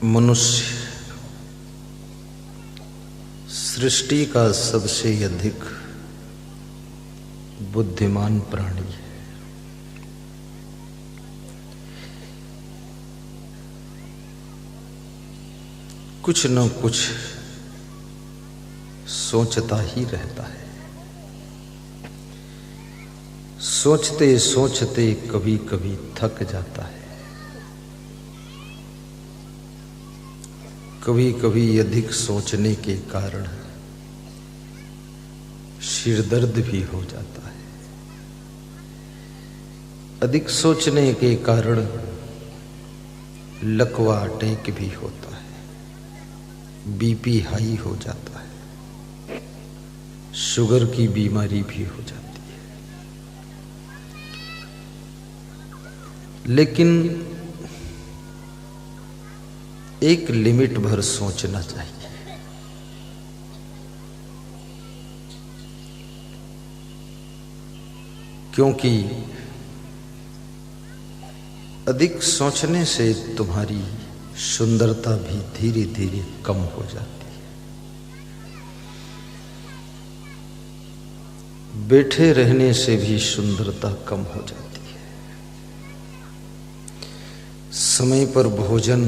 मनुष्य सृष्टि का सबसे अधिक बुद्धिमान प्राणी है। कुछ न कुछ सोचता ही रहता है। सोचते सोचते कभी कभी थक जाता है। कभी कभी अधिक सोचने के कारण सिर दर्द भी हो जाता है। अधिक सोचने के कारण लकवा अटैक भी होता है। बीपी हाई हो जाता है। शुगर की बीमारी भी हो जाती है। लेकिन एक लिमिट भर सोचना चाहिए। क्योंकि अधिक सोचने से तुम्हारी सुंदरता भी धीरे धीरे कम हो जाती है। बैठे रहने से भी सुंदरता कम हो जाती है। समय पर भोजन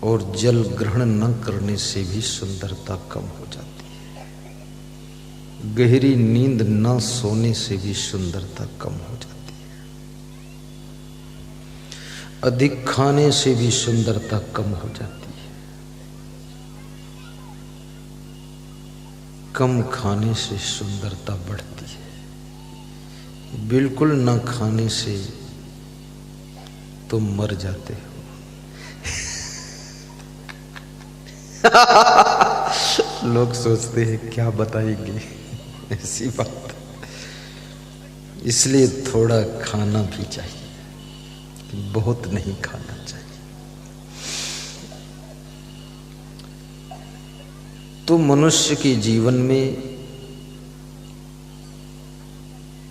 और जल ग्रहण न करने से भी सुंदरता कम हो जाती है। गहरी नींद न सोने से भी सुंदरता कम हो जाती है। अधिक खाने से भी सुंदरता कम हो जाती है। कम खाने से सुंदरता बढ़ती है। बिल्कुल न खाने से तुम मर जाते हो। लोग सोचते हैं क्या बताएंगे ऐसी बात। इसलिए थोड़ा खाना भी चाहिए, बहुत नहीं खाना चाहिए। तो मनुष्य के जीवन में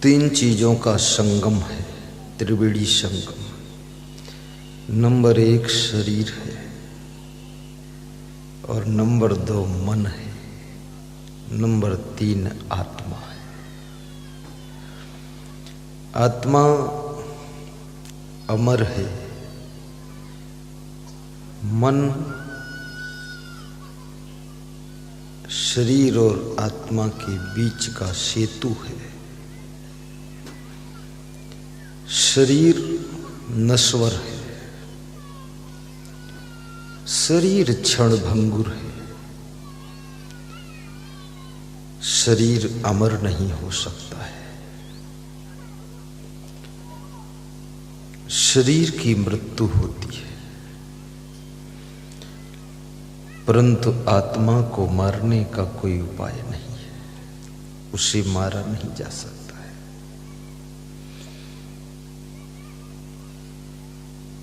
तीन चीजों का संगम है, त्रिवेणी संगम। नंबर 1 शरीर है, और नंबर 2 मन है, नंबर 3 आत्मा है। आत्मा अमर है। मन शरीर और आत्मा के बीच का सेतु है। शरीर नश्वर है। शरीर क्षणभंगुर है। शरीर अमर नहीं हो सकता है। शरीर की मृत्यु होती है, परंतु आत्मा को मारने का कोई उपाय नहीं है। उसे मारा नहीं जा सकता है।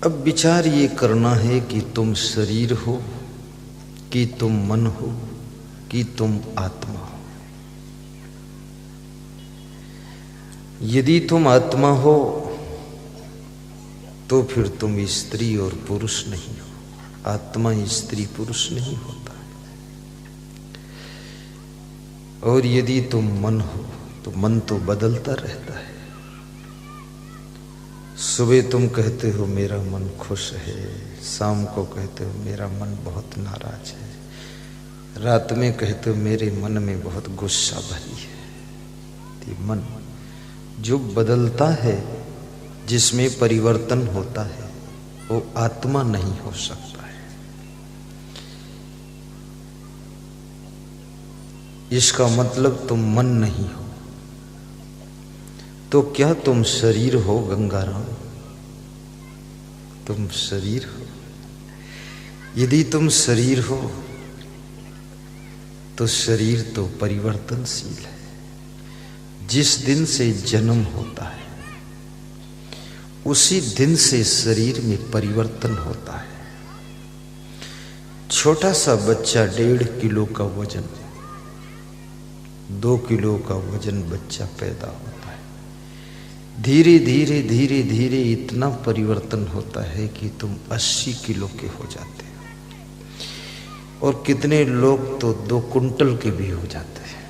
अब विचार ये करना है कि तुम शरीर हो, कि तुम मन हो, कि तुम आत्मा हो। यदि तुम आत्मा हो तो फिर तुम स्त्री और पुरुष नहीं हो। आत्मा स्त्री पुरुष नहीं होता है। और यदि तुम मन हो तो मन तो बदलता रहता है। सुबह तुम कहते हो मेरा मन खुश है, शाम को कहते हो मेरा मन बहुत नाराज है, रात में कहते हो मेरे मन में बहुत गुस्सा भरी है। ये मन जो बदलता है, जिसमें परिवर्तन होता है, वो आत्मा नहीं हो सकता है। इसका मतलब तुम मन नहीं हो। तो क्या तुम शरीर हो गंगाराम? तुम शरीर हो। यदि तुम शरीर हो तो शरीर तो परिवर्तनशील है। जिस दिन से जन्म होता है उसी दिन से शरीर में परिवर्तन होता है। छोटा सा बच्चा 1.5 किलो का वजन, 2 किलो का वजन बच्चा पैदा होता है। धीरे धीरे धीरे धीरे इतना परिवर्तन होता है कि तुम 80 किलो के हो जाते हो, और कितने लोग तो 2 कुंटल के भी हो जाते हैं।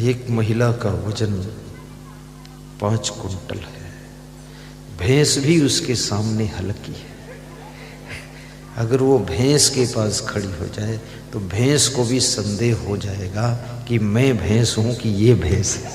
एक महिला का वजन 5 कुंटल है, भैंस भी उसके सामने हल्की है। अगर वो भैंस के पास खड़ी हो जाए तो भैंस को भी संदेह हो जाएगा कि मैं भैंस हूं कि ये भैंस है।